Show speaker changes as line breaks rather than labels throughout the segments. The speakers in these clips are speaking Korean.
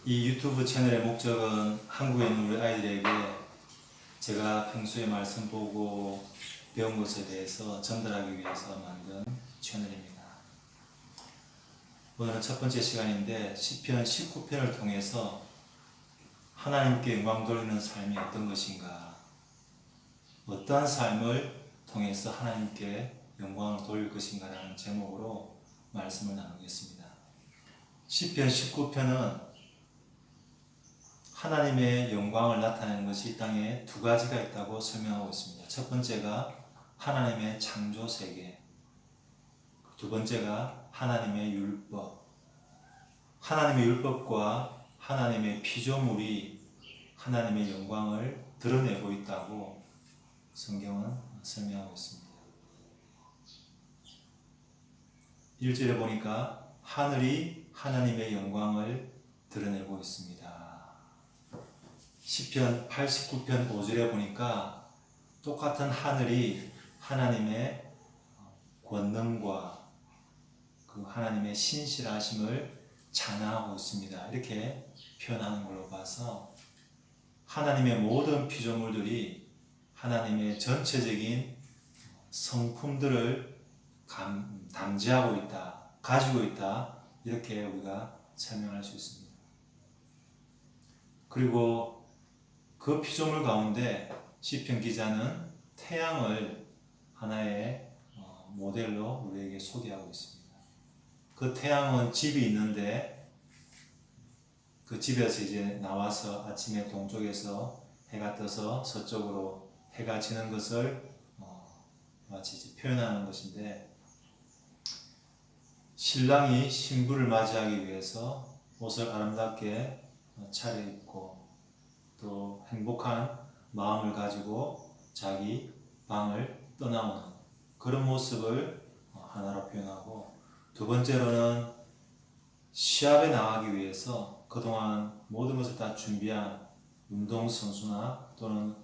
이 유튜브 채널의 목적은 한국에 있는 우리 아이들에게 제가 평소에 말씀 보고 배운 것에 대해서 전달하기 위해서 만든 채널입니다. 오늘은 첫 번째 시간인데 시편 19편을 통해서 하나님께 영광 돌리는 삶이 어떤 것인가, 어떠한 삶을 통해서 하나님께 영광을 돌릴 것인가 라는 제목으로 말씀을 나누겠습니다. 시편 19편은 하나님의 영광을 나타내는 것이 이 땅에 두 가지가 있다고 설명하고 있습니다. 첫 번째가 하나님의 창조 세계, 두 번째가 하나님의 율법. 하나님의 율법과 하나님의 피조물이 하나님의 영광을 드러내고 있다고 성경은 설명하고 있습니다. 1절에 보니까 하늘이 하나님의 영광을 드러내고 있습니다. 시편 89편 5절에 보니까 똑같은 하늘이 하나님의 권능과 그 하나님의 신실하심을 찬양하고 있습니다. 이렇게 표현하는 걸로 봐서 하나님의 모든 피조물들이 하나님의 전체적인 성품들을 담지하고 있다, 가지고 있다, 이렇게 우리가 설명할 수 있습니다. 그리고 그 피조물 가운데 시편 기자는 태양을 하나의 모델로 우리에게 소개하고 있습니다. 그 태양은 집이 있는데 그 집에서 이제 나와서 아침에 동쪽에서 해가 떠서 서쪽으로 해가 지는 것을 마치 이제 표현하는 것인데, 신랑이 신부를 맞이하기 위해서 옷을 아름답게 차려입고 또 행복한 마음을 가지고 자기 방을 떠나오는 그런 모습을 하나로 표현하고, 두 번째로는 시합에 나가기 위해서 그동안 모든 것을 다 준비한 운동선수나 또는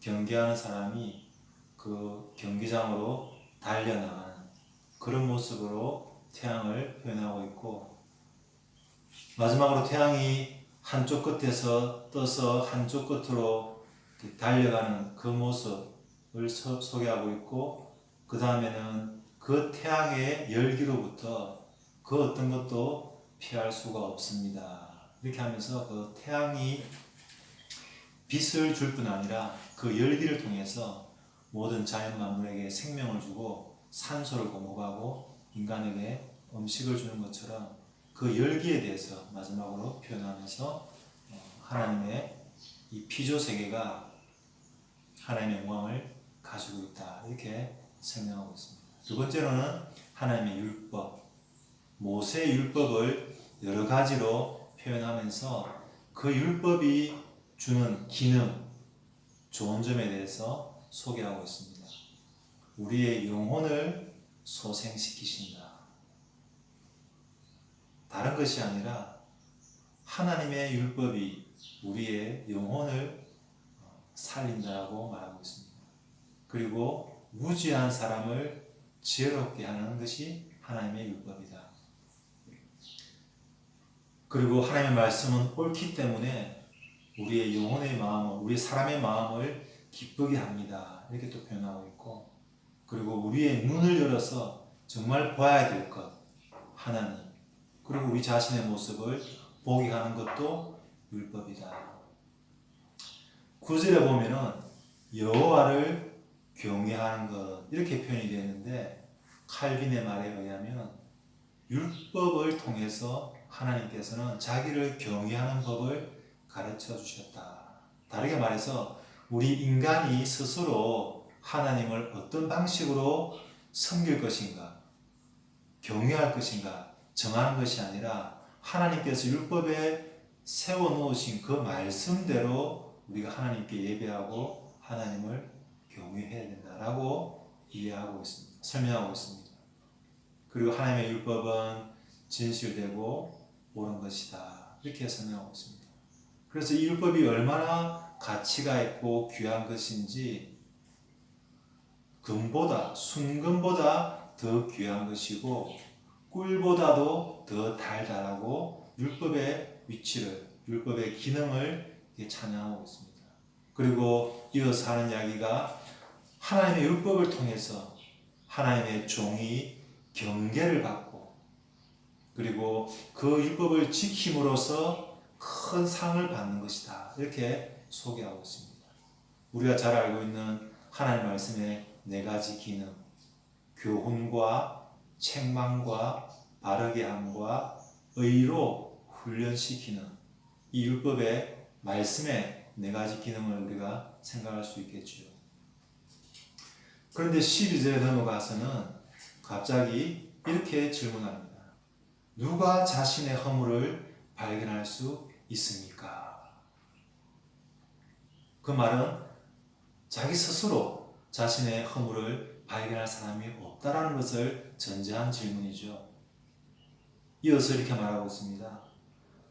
경기하는 사람이 그 경기장으로 달려나가는 그런 모습으로 태양을 표현하고 있고, 마지막으로 태양이 한쪽 끝에서 떠서 한쪽 끝으로 달려가는 그 모습을 소개하고 있고, 그 다음에는 그 태양의 열기로부터 그 어떤 것도 피할 수가 없습니다. 이렇게 하면서 그 태양이 빛을 줄 뿐 아니라 그 열기를 통해서 모든 자연 만물에게 생명을 주고 산소를 공급하고 인간에게 음식을 주는 것처럼 그 열기에 대해서 마지막으로 표현하면서 하나님의 이 피조 세계가 하나님의 영광을 가지고 있다, 이렇게 설명하고 있습니다. 두 번째로는 하나님의 율법, 모세의 율법을 여러 가지로 표현하면서 그 율법이 주는 기능, 좋은 점에 대해서 소개하고 있습니다. 우리의 영혼을 소생시키신다. 다른 것이 아니라 하나님의 율법이 우리의 영혼을 살린다고 말하고 있습니다. 그리고 무지한 사람을 지혜롭게 하는 것이 하나님의 율법이다. 그리고 하나님의 말씀은 옳기 때문에 우리의 영혼의 마음을, 우리 사람의 마음을 기쁘게 합니다. 이렇게 또 표현하고 있고, 그리고 우리의 눈을 열어서 정말 봐야 될 것, 하나님, 그리고 우리 자신의 모습을 보게 하는 것도 율법이다. 9절에 보면은 여호와를 경외하는 것, 이렇게 표현이 되어 있는데, 칼빈의 말에 의하면 율법을 통해서 하나님께서는 자기를 경외하는 법을 가르쳐 주셨다. 다르게 말해서 우리 인간이 스스로 하나님을 어떤 방식으로 섬길 것인가, 경외할 것인가 정하는 것이 아니라 하나님께서 율법에 세워놓으신 그 말씀대로 우리가 하나님께 예배하고 하나님을 경외해야 된다라고 이해하고 있습니다. 설명하고 있습니다. 그리고 하나님의 율법은 진실되고 옳은 것이다, 이렇게 설명하고 있습니다. 그래서 이 율법이 얼마나 가치가 있고 귀한 것인지, 금보다, 순금보다 더 귀한 것이고 꿀보다도 더 달달하고 율법의 위치를, 율법의 기능을 찬양하고 있습니다. 그리고 이어서 하는 이야기가 하나님의 율법을 통해서 하나님의 종이 경계를 받고 그리고 그 율법을 지킴으로써 큰 상을 받는 것이다. 이렇게 소개하고 있습니다. 우리가 잘 알고 있는 하나님 말씀의 네 가지 기능, 교훈과 책망과 바르게 함과 의로 훈련시키는 이 율법의 말씀의 네 가지 기능을 우리가 생각할 수 있겠죠. 그런데 12절에 넘어가서는 갑자기 이렇게 질문합니다. 누가 자신의 허물을 발견할 수 있습니까? 그 말은 자기 스스로 자신의 허물을 발견할 사람이 없다라는 것을 전제한 질문이죠. 이어서 이렇게 말하고 있습니다.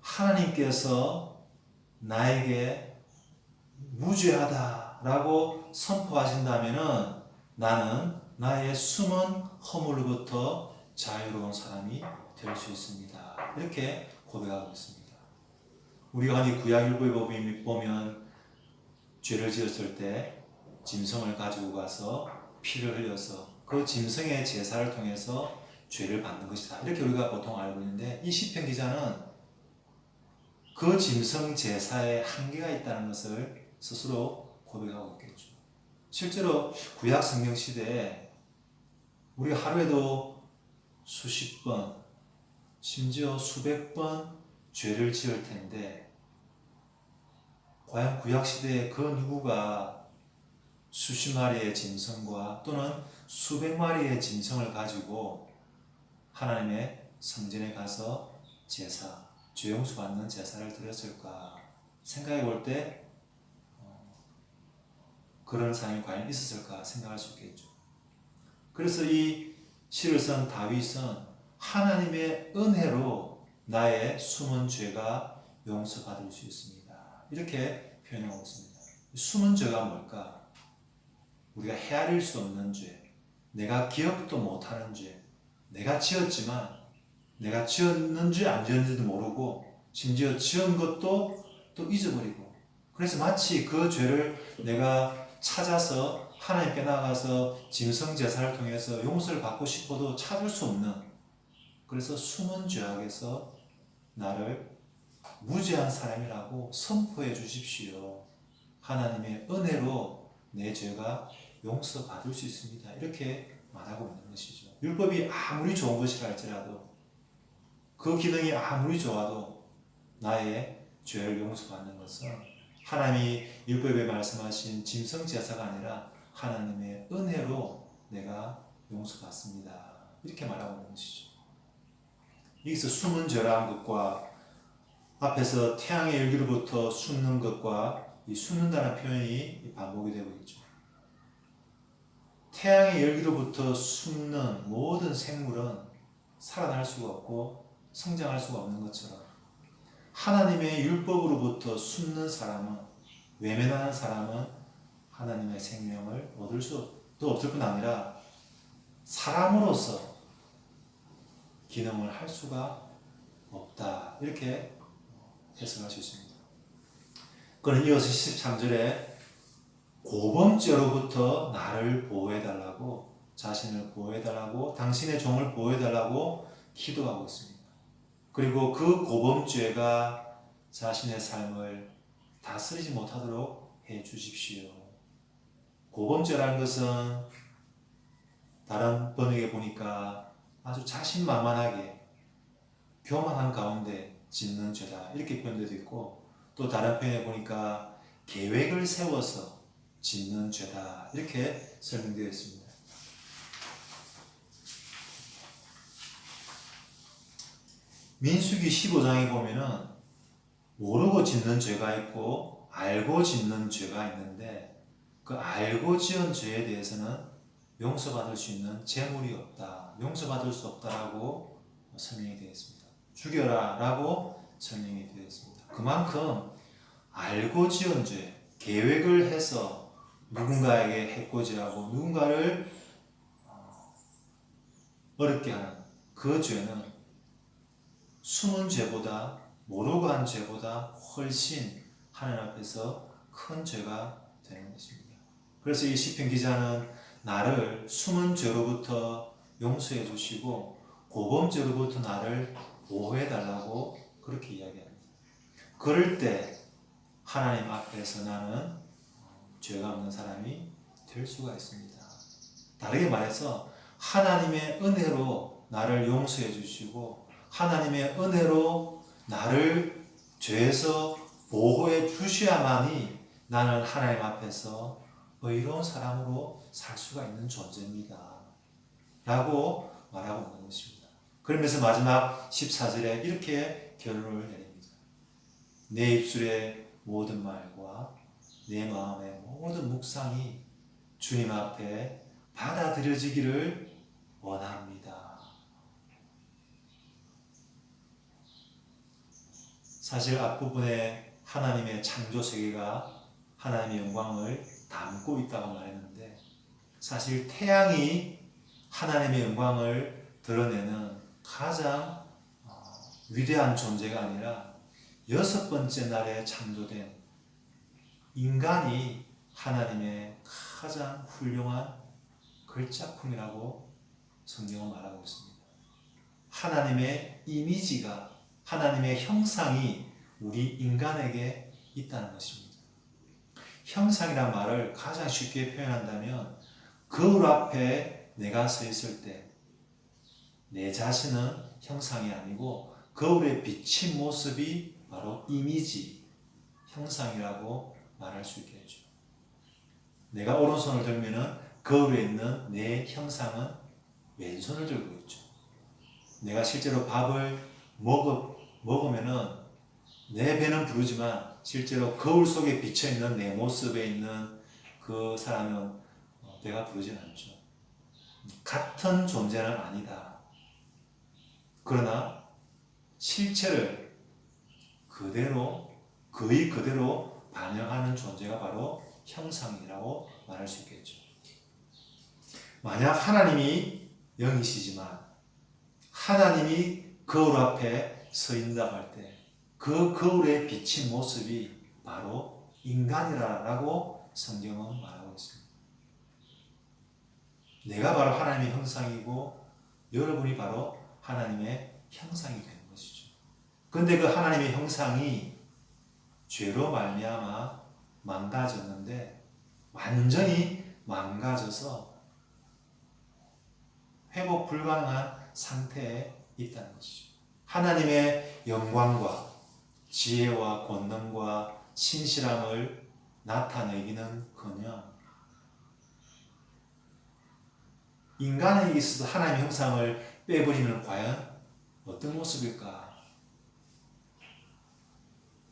하나님께서 나에게 무죄하다라고 선포하신다면은 나는 나의 숨은 허물로부터 자유로운 사람이 될 수 있습니다. 이렇게 고백하고 있습니다. 우리가 흔히 구약율법에 보면 죄를 지었을 때 짐승을 가지고 가서 피를 흘려서 그 짐승의 제사를 통해서 죄를 받는 것이다. 이렇게 우리가 보통 알고 있는데 이 시편 기자는 그 짐승 제사에 한계가 있다는 것을 스스로 고백하고 있겠죠. 실제로 구약 성경 시대에 우리 하루에도 수십 번, 심지어 수백 번 죄를 지을 텐데 과연 구약 시대에 그 누구가 수십 마리의 짐승과 또는 수백 마리의 짐승을 가지고 하나님의 성전에 가서 제사, 죄 용서 받는 제사를 드렸을까 생각해 볼 때 그런 사람이 과연 있었을까 생각할 수 있겠죠. 그래서 이 시를 쓴 다윗은 하나님의 은혜로 나의 숨은 죄가 용서받을 수 있습니다. 이렇게 표현하고 있습니다. 숨은 죄가 뭘까? 우리가 헤아릴 수 없는 죄, 내가 기억도 못하는 죄, 내가 지었지만 내가 지었는지 안 지었는지도 모르고 심지어 지은 것도 또 잊어버리고 그래서 마치 그 죄를 내가 찾아서 하나님께 나아가서 짐승 제사를 통해서 용서를 받고 싶어도 찾을 수 없는 그래서 숨은 죄악에서 나를 무죄한 사람이라고 선포해 주십시오. 하나님의 은혜로 내 죄가 용서받을 수 있습니다. 이렇게 말하고 있는 것이죠. 율법이 아무리 좋은 것이라 할지라도 그 기능이 아무리 좋아도 나의 죄를 용서받는 것은 하나님이 율법에 말씀하신 짐승 제사가 아니라 하나님의 은혜로 내가 용서받습니다. 이렇게 말하고 있는 것이죠. 여기서 숨은 죄라는 것과 앞에서 태양의 열기로부터 숨는 것과 이 숨는다는 표현이 반복이 되고 있죠. 태양의 열기로부터 숨는 모든 생물은 살아날 수가 없고 성장할 수가 없는 것처럼 하나님의 율법으로부터 숨는 사람은 외면하는 사람은 하나님의 생명을 얻을 수도 없을 뿐 아니라 사람으로서 기능을 할 수가 없다. 이렇게 해석할 수 있습니다. 그는 이어서 13절에 고범죄로부터 나를 보호해달라고 자신을 보호해달라고 당신의 종을 보호해달라고 기도하고 있습니다. 그리고 그 고범죄가 자신의 삶을 다스리지 못하도록 해 주십시오. 고범죄라는 것은 다른 번역에 보니까 아주 자신만만하게 교만한 가운데 짓는 죄다 이렇게 표현되어 있고 또 다른 표현에 보니까 계획을 세워서 짓는 죄다 이렇게 설명되어 있습니다. 민수기 15장에 보면은 모르고 짓는 죄가 있고 알고 짓는 죄가 있는데 그 알고 지은 죄에 대해서는 용서받을 수 있는 재물이 없다. 용서받을 수 없다라고 설명이 되어 있습니다. 죽여라 라고 설명이 되어 있습니다. 그만큼 알고 지은 죄, 계획을 해서 누군가에게 해코지하고 누군가를 어렵게 하는 그 죄는 숨은 죄보다, 모르고 한 죄보다 훨씬 하나님 앞에서 큰 죄가 되는 것입니다. 그래서 이 시편 기자는 나를 숨은 죄로부터 용서해 주시고 고범죄로부터 나를 보호해 달라고 그렇게 이야기합니다. 그럴 때 하나님 앞에서 나는 죄가 없는 사람이 될 수가 있습니다. 다르게 말해서 하나님의 은혜로 나를 용서해 주시고 하나님의 은혜로 나를 죄에서 보호해 주셔야만이 나는 하나님 앞에서 의로운 사람으로 살 수가 있는 존재입니다. 라고 말하고 있는 것입니다. 그러면서 마지막 14절에 이렇게 결론을 내립니다. 내 입술의 모든 말과 내 마음의 모든 묵상이 주님 앞에 받아들여지기를 원합니다. 사실 앞부분에 하나님의 창조 세계가 하나님의 영광을 담고 있다고 말했는데 사실 태양이 하나님의 영광을 드러내는 가장 위대한 존재가 아니라 6번째 날에 창조된 인간이 하나님의 가장 훌륭한 글작품이라고 성경은 말하고 있습니다. 하나님의 이미지가, 하나님의 형상이 우리 인간에게 있다는 것입니다. 형상이란 말을 가장 쉽게 표현한다면 거울 앞에 내가 서 있을 때 내 자신은 형상이 아니고 거울에 비친 모습이 바로 이미지, 형상이라고 말할 수 있겠죠. 내가 오른손을 들면은 거울에 있는 내 형상은 왼손을 들고 있죠. 내가 실제로 밥을 먹으면은 내 배는 부르지만 실제로 거울 속에 비쳐있는 내 모습에 있는 그 사람은 배가 부르진 않죠. 같은 존재는 아니다. 그러나 실체를 거의 그대로 반영하는 존재가 바로 형상이라고 말할 수 있겠죠. 만약 하나님이 영이시지만 하나님이 거울 앞에 서 있는다고 할 때 그 거울에 비친 모습이 바로 인간이라고 성경은 말하고 있습니다. 내가 바로 하나님의 형상이고 여러분이 바로 하나님의 형상이 되는 것이죠. 그런데 그 하나님의 형상이 죄로 말미암아 망가졌는데 완전히 망가져서 회복 불가능한 상태에 있다는 것이죠. 하나님의 영광과 지혜와 권능과 신실함을 나타내기는커녕 인간에게 있어서 하나님의 형상을 빼버리면 과연 어떤 모습일까?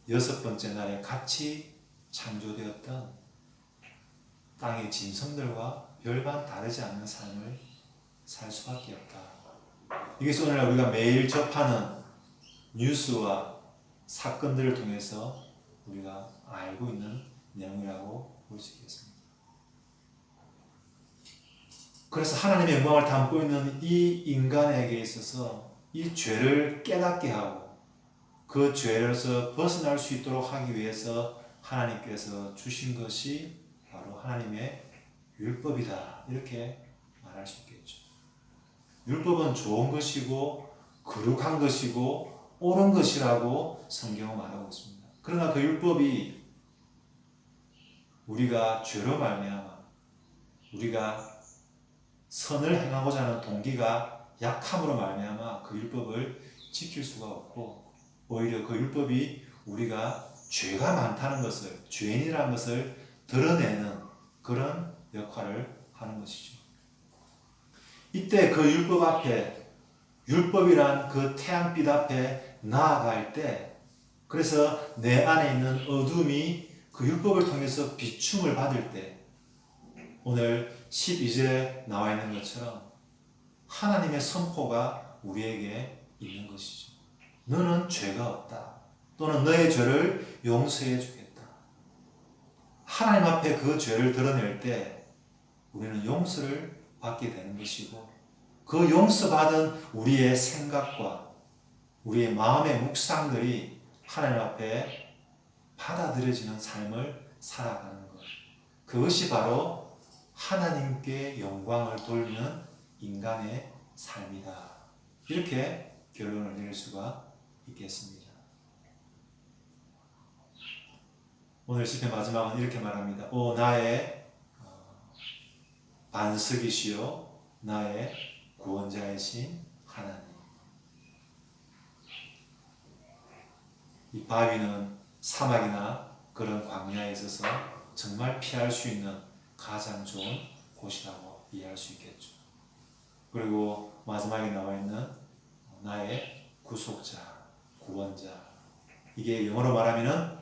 6번째 날에 같이 창조되었던 땅의 짐승들과 별반 다르지 않는 삶을 살 수밖에 없다. 이것이 오늘날 우리가 매일 접하는 뉴스와 사건들을 통해서 우리가 알고 있는 내용이라고 볼 수 있겠습니다. 그래서 하나님의 영광을 담고 있는 이 인간에게 있어서 이 죄를 깨닫게 하고 그 죄에서 벗어날 수 있도록 하기 위해서 하나님께서 주신 것이 바로 하나님의 율법이다. 이렇게 말할 수 있겠죠. 율법은 좋은 것이고 거룩한 것이고 옳은 것이라고 성경은 말하고 있습니다. 그러나 그 율법이 우리가 죄로 말미암아 우리가 선을 행하고자 하는 동기가 약함으로 말미암아 그 율법을 지킬 수가 없고 오히려 그 율법이 우리가 죄가 많다는 것을, 죄인이라는 것을 드러내는 그런 역할을 하는 것이죠. 이때 그 율법 앞에, 율법이란 그 태양빛 앞에 나아갈 때, 그래서 내 안에 있는 어둠이 그 율법을 통해서 비춤을 받을 때, 오늘 12절에 나와 있는 것처럼 하나님의 선포가 우리에게 있는 것이죠. 너는 죄가 없다. 또는 너의 죄를 용서해 주겠다. 하나님 앞에 그 죄를 드러낼 때 우리는 용서를 받게 되는 것이고 그 용서받은 우리의 생각과 우리의 마음의 묵상들이 하나님 앞에 받아들여지는 삶을 살아가는 것. 그것이 바로 하나님께 영광을 돌리는 인간의 삶이다. 이렇게 결론을 내릴 수가 있겠습니다. 오늘 시편 마지막은 이렇게 말합니다. 오 나의 반석이시요 나의 구원자이신 하나님. 이 바위는 사막이나 그런 광야에 있어서 정말 피할 수 있는 가장 좋은 곳이라고 이해할 수 있겠죠. 그리고 마지막에 나와 있는 나의 구속자, 구원자. 이게 영어로 말하면은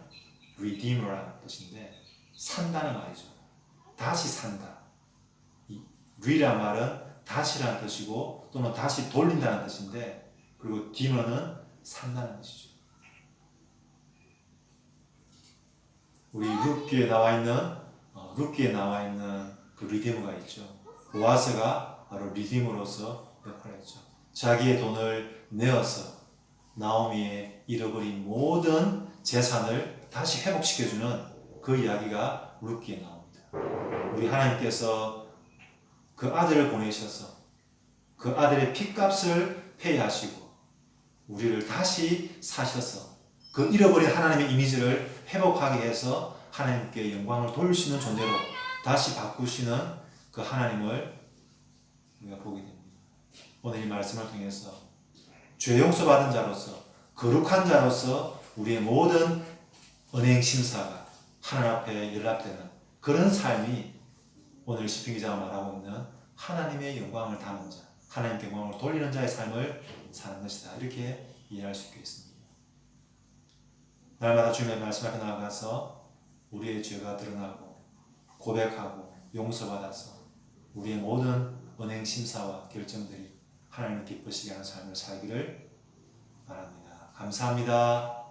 redeemer라는 뜻인데 산다는 말이죠. 다시 산다. 이 re란 말은 다시라는 뜻이고 또는 다시 돌린다는 뜻인데 그리고 deemer는 산다는 뜻이죠. 우리 룻기에 나와 있는 그 리디머가 있죠. 보아스가 바로 리디머로서 역할을 했죠. 자기의 돈을 내어서 나오미의 잃어버린 모든 재산을 다시 회복시켜주는 그 이야기가 룻기에 나옵니다. 우리 하나님께서 그 아들을 보내셔서 그 아들의 핏값을 페이하시고 우리를 다시 사셔서 그 잃어버린 하나님의 이미지를 회복하게 해서 하나님께 영광을 돌릴 수 있는 존재로 다시 바꾸시는 그 하나님을 우리가 보게 됩니다. 오늘 이 말씀을 통해서 죄 용서받은 자로서 거룩한 자로서 우리의 모든 은행 심사가 하나님 앞에 연락되는 그런 삶이 오늘 시편 기자가 말하고 있는 하나님의 영광을 담은 자, 하나님께 영광을 돌리는 자의 삶을 사는 것이다. 이렇게 이해할 수 있겠습니다. 날마다 주님의 말씀 앞에 나아가서 우리의 죄가 드러나고 고백하고 용서받아서 우리의 모든 은행 심사와 결정들이 하나님을 기쁘시게 하는 삶을 살기를 바랍니다. 감사합니다.